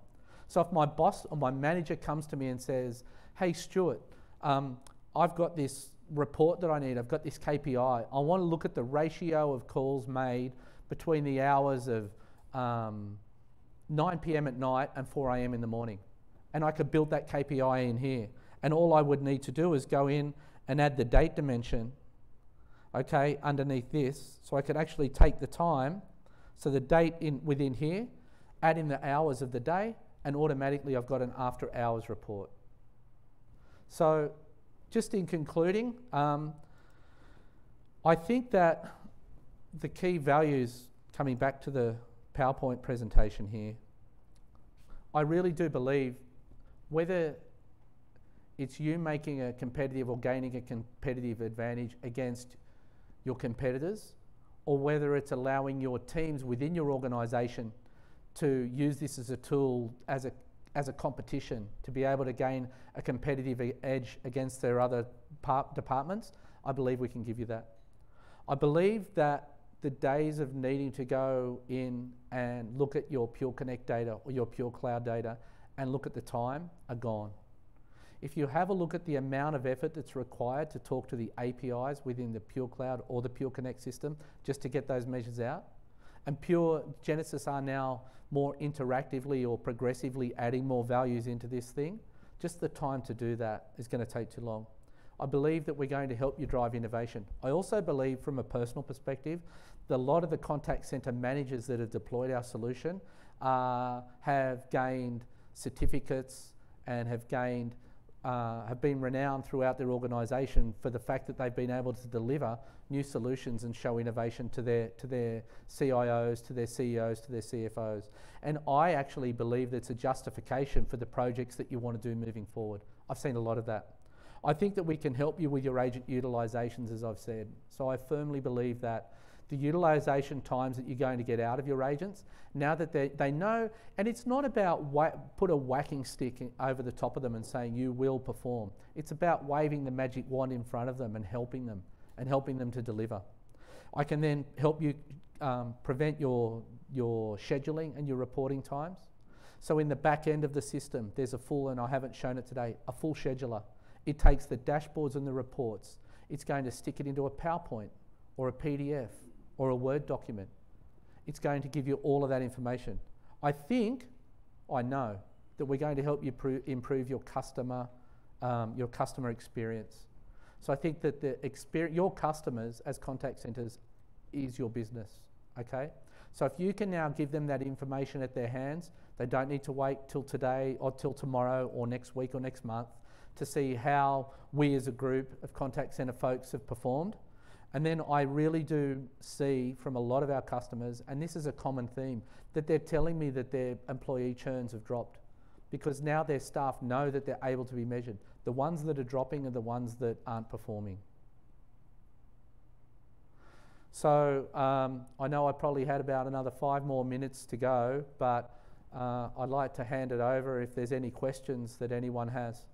So if my boss or my manager comes to me and says, hey Stuart, I've got this report that I need, I've got this KPI, I want to look at the ratio of calls made between the hours of 9 p.m. at night and 4 a.m. in the morning. And I could build that KPI in here. And all I would need to do is go in and add the date dimension, okay, underneath this. So I could actually take the time, so the date within here, add in the hours of the day, and automatically I've got an after hours report. So just in concluding, I think that the key values, coming back to the PowerPoint presentation here, I really do believe whether it's you making a competitive or gaining a competitive advantage against your competitors, or whether it's allowing your teams within your organisation to use this as a tool, as a competition, to be able to gain a competitive edge against their other departments, I believe we can give you that. I believe that the days of needing to go in and look at your Pure Connect data or your Pure Cloud data and look at the time are gone. If you have a look at the amount of effort that's required to talk to the APIs within the Pure Cloud or the Pure Connect system just to get those measures out, and Pure Genesys are now more interactively or progressively adding more values into this thing, just the time to do that is going to take too long. I believe that we're going to help you drive innovation. I also believe, from a personal perspective, that a lot of the contact center managers that have deployed our solution have gained certificates and have been renowned throughout their organisation for the fact that they've been able to deliver new solutions and show innovation to their CIOs, to their CEOs, to their CFOs. And I actually believe that's a justification for the projects that you want to do moving forward. I've seen a lot of that. I think that we can help you with your agent utilizations, as I've said. So I firmly believe that the utilization times that you're going to get out of your agents, now that they know, and it's not about put a whacking stick over the top of them and saying you will perform. It's about waving the magic wand in front of them and helping them to deliver. I can then help you prevent your scheduling and your reporting times. So in the back end of the system, there's a full, and I haven't shown it today, a full scheduler. It takes the dashboards and the reports. It's going to stick it into a PowerPoint or a PDF or a Word document. It's going to give you all of that information. I know that we're going to help you improve your customer experience. So I think that your customers as contact centers is your business, okay? So if you can now give them that information at their hands, they don't need to wait till today or till tomorrow or next week or next month to see how we as a group of contact center folks have performed. And then I really do see from a lot of our customers, and this is a common theme, that they're telling me that their employee churns have dropped because now their staff know that they're able to be measured. The ones that are dropping are the ones that aren't performing. So I know I probably had about another 5 more minutes to go, but I'd like to hand it over if there's any questions that anyone has.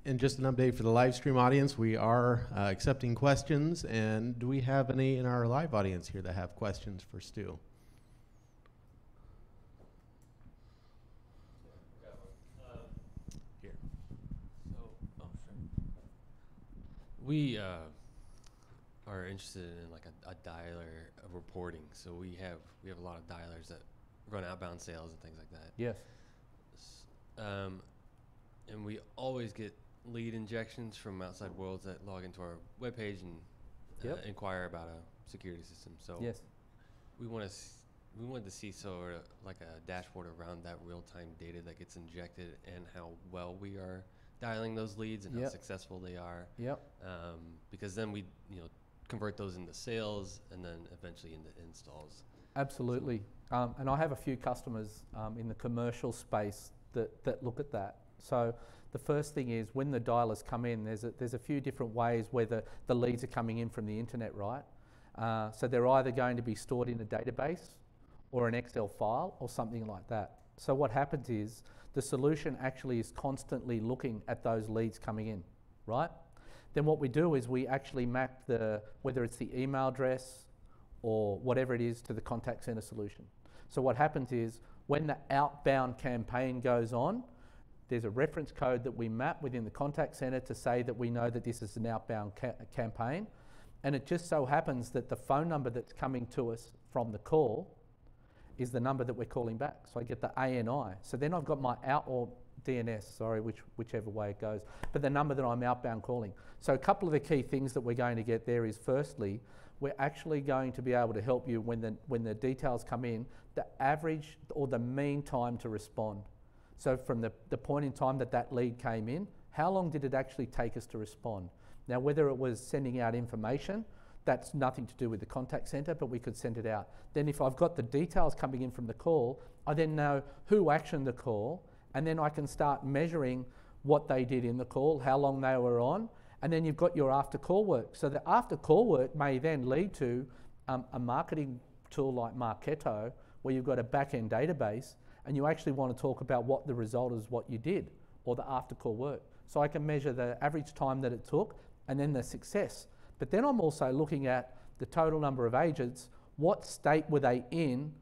And just an update for the live stream audience, we are accepting questions. And do we have any in our live audience here that have questions for Stu? Here. So, we are interested in like a dialer of reporting. So we have a lot of dialers that run outbound sales and things like that. Yes. And we always get lead injections from outside worlds that log into our webpage and inquire about a security system. So yes, we wanted to see sort of like a dashboard around that real-time data that gets injected and how well we are dialing those leads and how successful they are. Yep. Because then we convert those into sales and then eventually into installs. Absolutely. And I have a few customers in the commercial space that look at that. So the first thing is when the dialers come in, there's a few different ways where the leads are coming in from the internet, right? So they're either going to be stored in a database or an Excel file or something like that. So what happens is the solution actually is constantly looking at those leads coming in, right? then what we do is we actually map whether it's the email address or whatever it is to the contact center solution. So what happens is when the outbound campaign goes on, there's a reference code that we map within the contact center to say that we know that this is an outbound campaign. And it just so happens that the phone number that's coming to us from the call is the number that we're calling back. So I get the ANI. So then I've got my or DNS, sorry, whichever way it goes, but the number that I'm outbound calling. So a couple of the key things that we're going to get there is, firstly, we're actually going to be able to help you when the details come in, the average or the mean time to respond. So from the point in time that lead came in, how long did it actually take us to respond? Now, whether it was sending out information, that's nothing to do with the contact center, but we could send it out. Then if I've got the details coming in from the call, I then know who actioned the call, and then I can start measuring what they did in the call, how long they were on, and then you've got your after call work. So the after call work may then lead to a marketing tool like Marketo, where you've got a back-end database, and you actually want to talk about what the result is, what you did, or the after call work. So I can measure the average time that it took, and then the success. But then I'm also looking at the total number of agents. What state were they in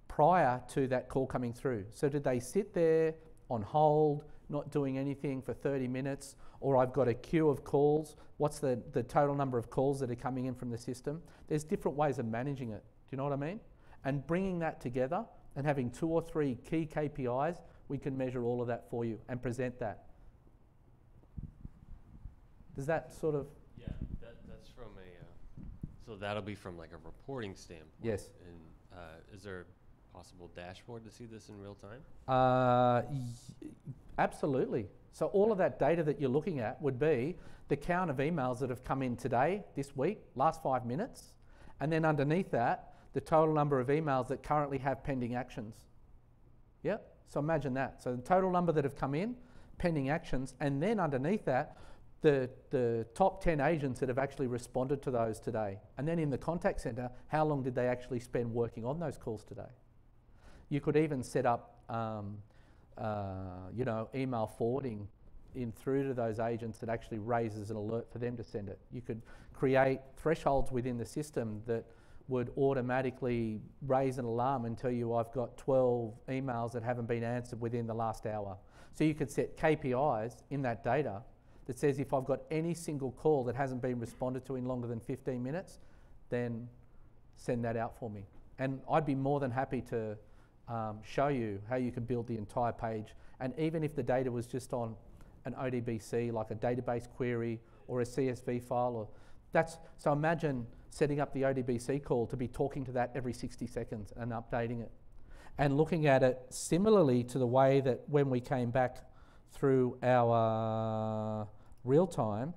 prior to that call coming through? So did they sit there on hold, not doing anything for 30 minutes? Or I've got a queue of calls. What's the total number of calls that are coming in from the system? There's different ways of managing it. Do you know what I mean? And bringing that together and having 2 or 3 key KPIs, we can measure all of that for you and present that. Does that sort of... Yeah, that's from so that'll be from like a reporting standpoint. Yes. And is there a possible dashboard to see this in real time? Absolutely. So all of that data that you're looking at would be the count of emails that have come in today, this week, last 5 minutes, and then underneath that, the total number of emails that currently have pending actions. Yep. So imagine that. So the total number that have come in, pending actions, and then underneath that, the top 10 agents that have actually responded to those today. And then in the contact center, how long did they actually spend working on those calls today? You could even set up email forwarding in through to those agents that actually raises an alert for them to send it. You could create thresholds within the system that would automatically raise an alarm and tell you I've got 12 emails that haven't been answered within the last hour. So you could set KPIs in that data that says if I've got any single call that hasn't been responded to in longer than 15 minutes, then send that out for me. And I'd be more than happy to show you how you can build the entire page. And even if the data was just on an ODBC, like a database query or a CSV file, so imagine setting up the ODBC call to be talking to that every 60 seconds and updating it. And looking at it similarly to the way that when we came back through our real time,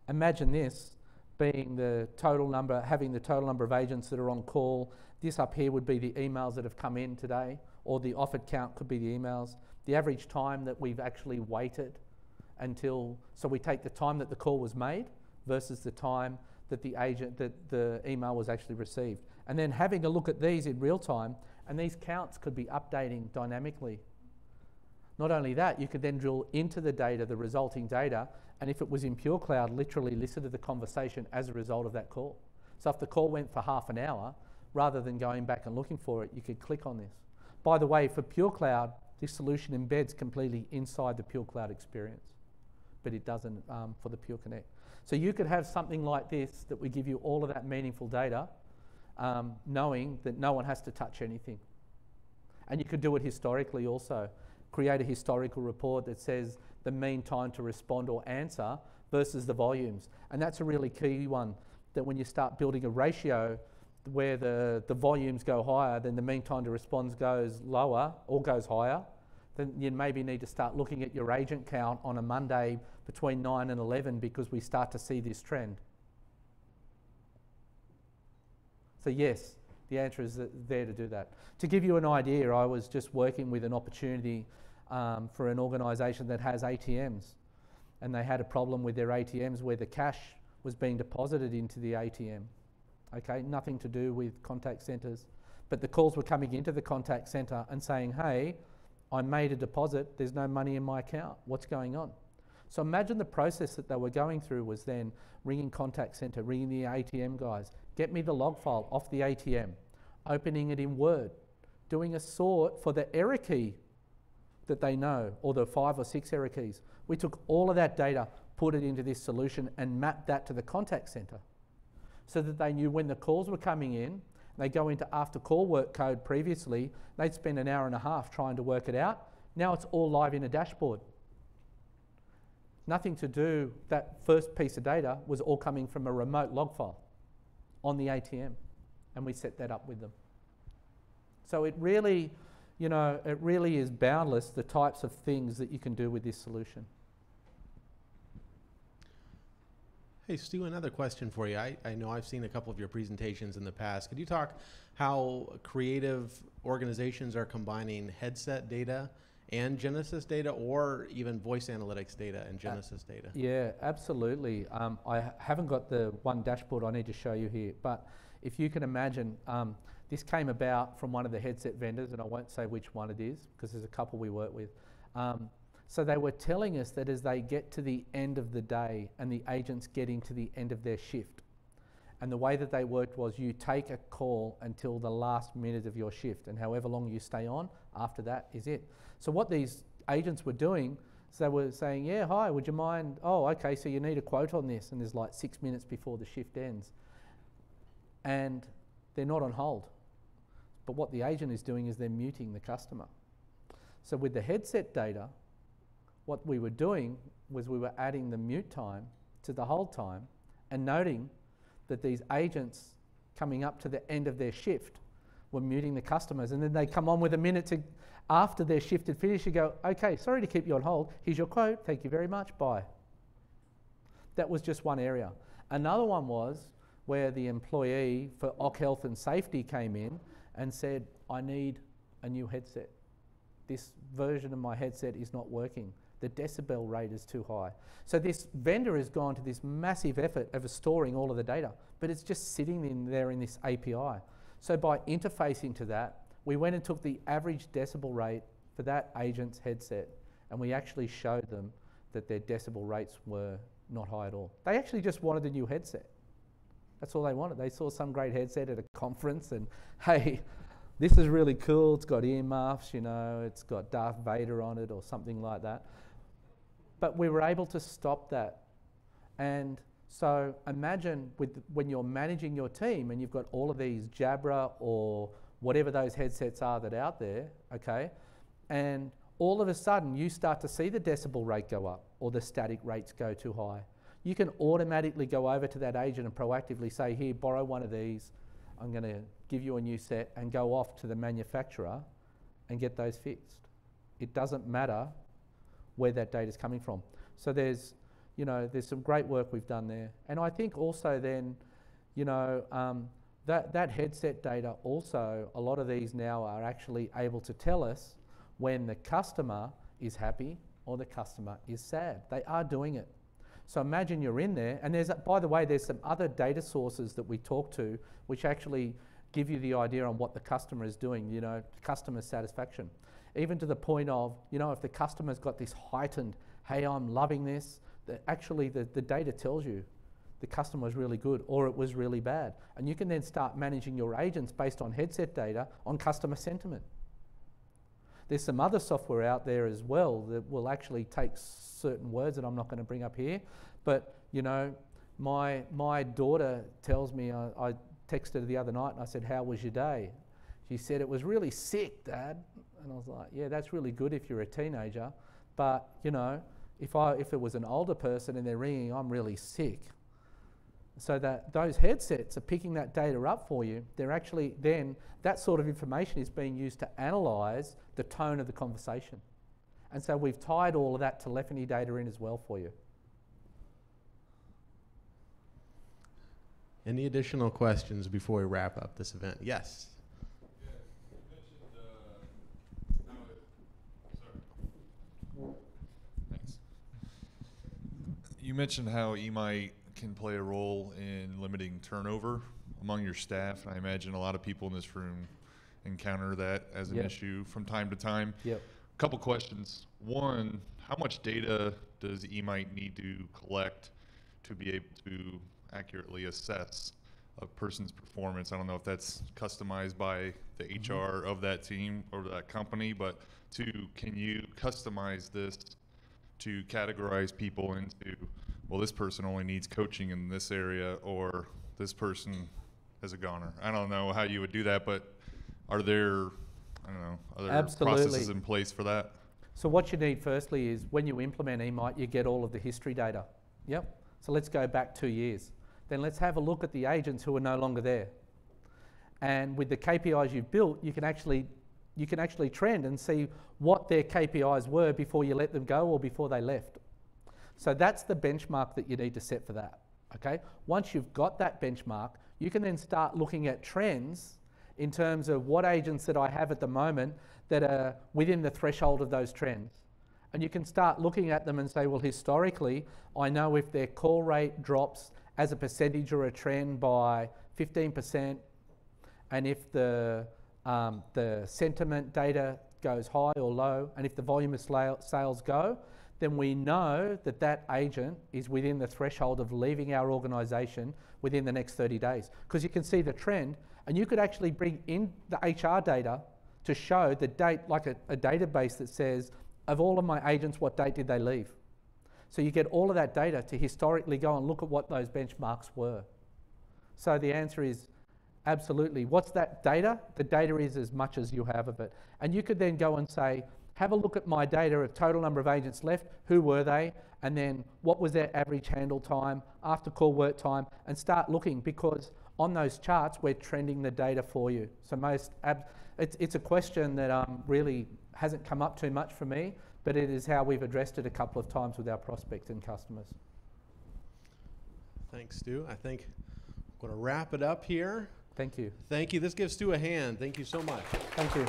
imagine this being the total number, having the total number of agents that are on call. This up here would be the emails that have come in today, or the offered count could be the emails. The average time that we've actually waited until, so we take the time that the call was made versus the time that the email was actually received. And then having a look at these in real time, and these counts could be updating dynamically. Not only that, you could then drill into the data, the resulting data, and if it was in Pure Cloud, literally listen to the conversation as a result of that call. So if the call went for half an hour, rather than going back and looking for it, you could click on this. By the way, for Pure Cloud, this solution embeds completely inside the Pure Cloud experience, but it doesn't for the Pure Connect. So you could have something like this that would give you all of that meaningful data, knowing that no one has to touch anything. And you could do it historically also. Create a historical report that says the mean time to respond or answer versus the volumes. And that's a really key one, that when you start building a ratio where the volumes go higher, then the mean time to respond goes lower or goes higher, then you maybe need to start looking at your agent count on a Monday between 9 and 11 because we start to see this trend. So yes, the answer is there to do that. To give you an idea, I was just working with an opportunity for an organisation that has ATMs, and they had a problem with their ATMs where the cash was being deposited into the ATM. Okay, nothing to do with contact centres, but the calls were coming into the contact centre and saying, hey, I made a deposit, there's no money in my account, what's going on? So imagine the process that they were going through was then ringing contact center, ringing the ATM guys, get me the log file off the ATM, opening it in Word, doing a sort for the error key that they know, or the 5 or 6 error keys. We took all of that data, put it into this solution and mapped that to the contact center so that they knew when the calls were coming in, they go into after call work code previously, they'd spend an hour and a half trying to work it out. Now it's all live in a dashboard. Nothing to do, that first piece of data was all coming from a remote log file on the ATM, and we set that up with them. So it really, you know, it really is boundless, the types of things that you can do with this solution. Hey, Stu, another question for you. I know I've seen a couple of your presentations in the past. Could you talk how creative organizations are combining headset data and Genesys data, or even voice analytics data and Genesys data? Yeah, absolutely. I haven't got the one dashboard I need to show you here, but if you can imagine, this came about from one of the headset vendors, and I won't say which one it is because there's a couple we work with. So they were telling us that as they get to the end of the day and the agent's getting to the end of their shift, and the way that they worked was you take a call until the last minute of your shift, and however long you stay on, after that is it. So what these agents were doing is they were saying, yeah, hi, would you mind? Oh, okay, so you need a quote on this, and there's like 6 minutes before the shift ends. And they're not on hold. But what the agent is doing is they're muting the customer. So with the headset data, what we were doing was we were adding the mute time to the hold time and noting that these agents coming up to the end of their shift were muting the customers, and then they come on with a minute to after their shift had finished, you go, okay, sorry to keep you on hold, here's your quote, thank you very much, bye. That was just one area. Another one was where the employee for Occ Health and Safety came in and said, I need a new headset. This version of my headset is not working. The decibel rate is too high. So this vendor has gone to this massive effort of storing all of the data, but it's just sitting in there in this API. So by interfacing to that, we went and took the average decibel rate for that agent's headset, and we actually showed them that their decibel rates were not high at all. They actually just wanted a new headset. That's all they wanted. They saw some great headset at a conference and, hey, this is really cool, it's got earmuffs, you know, it's got Darth Vader on it or something like that. But we were able to stop that. And so imagine when you're managing your team and you've got all of these Jabra or whatever those headsets are that are out there, okay, and all of a sudden you start to see the decibel rate go up or the static rates go too high. You can automatically go over to that agent and proactively say, here, borrow one of these, I'm going to give you a new set, and go off to the manufacturer and get those fixed. It doesn't matter where that data is coming from. So there's some great work we've done there. And I think also then, that headset data also, a lot of these now are actually able to tell us when the customer is happy or the customer is sad. They are doing it. So imagine you're in there, and by the way, there's some other data sources that we talk to which actually give you the idea on what the customer is doing, customer satisfaction. Even to the point of, if the customer's got this heightened, hey, I'm loving this, actually the data tells you the customer was really good or it was really bad. And you can then start managing your agents based on headset data on customer sentiment. There's some other software out there as well that will actually take certain words that I'm not going to bring up here, but my daughter tells me, I texted her the other night and I said, how was your day? She said, it was really sick, Dad. And I was like, yeah, that's really good if you're a teenager, but if it was an older person and they're ringing, I'm really sick. So that those headsets are picking that data up for you. They're actually then, that sort of information is being used to analyse the tone of the conversation. And so we've tied all of that telephony data in as well for you. Any additional questions before we wrap up this event? Yes. Thanks. You mentioned how eMight can play a role in limiting turnover among your staff, and I imagine a lot of people in this room encounter that as an issue from time to time. Yep. Couple questions. One, how much data does eMight need to collect to be able to accurately assess a person's performance? I don't know if that's customized by the HR of that team or that company, but can you customize this to categorize people into, well, this person only needs coaching in this area, or this person is a goner? I don't know how you would do that, but are there, I don't know, other Absolutely. processes in place for that? So what you need firstly is when you implement eMight, you get all of the history data. Yep. So let's go back 2 years. Then let's have a look at the agents who are no longer there. And with the KPIs you've built, you can actually trend and see what their KPIs were before you let them go or before they left. So that's the benchmark that you need to set for that. Okay. Once you've got that benchmark, you can then start looking at trends in terms of what agents that I have at the moment that are within the threshold of those trends. And you can start looking at them and say, well, historically, I know if their call rate drops as a percentage or a trend by 15%, and if the sentiment data goes high or low, and if the volume of sales go, then we know that that agent is within the threshold of leaving our organisation within the next 30 days. Because you can see the trend, and you could actually bring in the HR data to show the date, like a database that says, of all of my agents, what date did they leave? So you get all of that data to historically go and look at what those benchmarks were. So the answer is absolutely. What's that data? The data is as much as you have of it. And you could then go and say, have a look at my data of total number of agents left, who were they, and then what was their average handle time, after call work time, and start looking, because on those charts, we're trending the data for you. So it's a question that really hasn't come up too much for me, but it is how we've addressed it a couple of times with our prospects and customers. Thanks, Stu. I think I'm going to wrap it up here. Thank you. Thank you. This gives Stu a hand. Thank you so much. Thank you.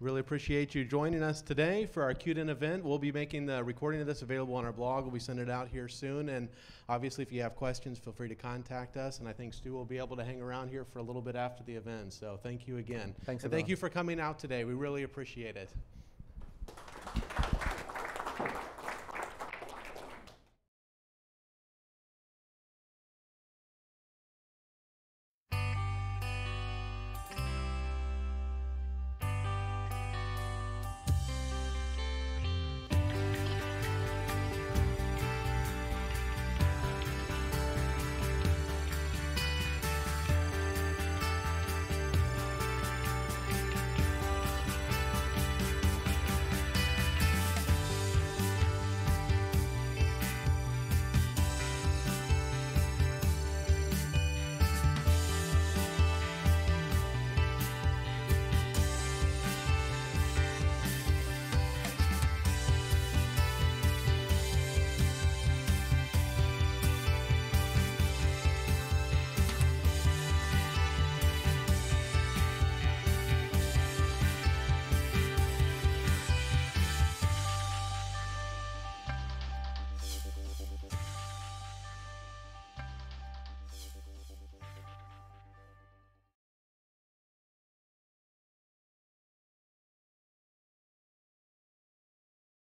Really appreciate you joining us today for our QDIN event. We'll be making the recording of this available on our blog. We'll be sending it out here soon. And obviously, if you have questions, feel free to contact us. And I think Stu will be able to hang around here for a little bit after the event. So thank you again. Thanks, and thank you for coming out today. We really appreciate it.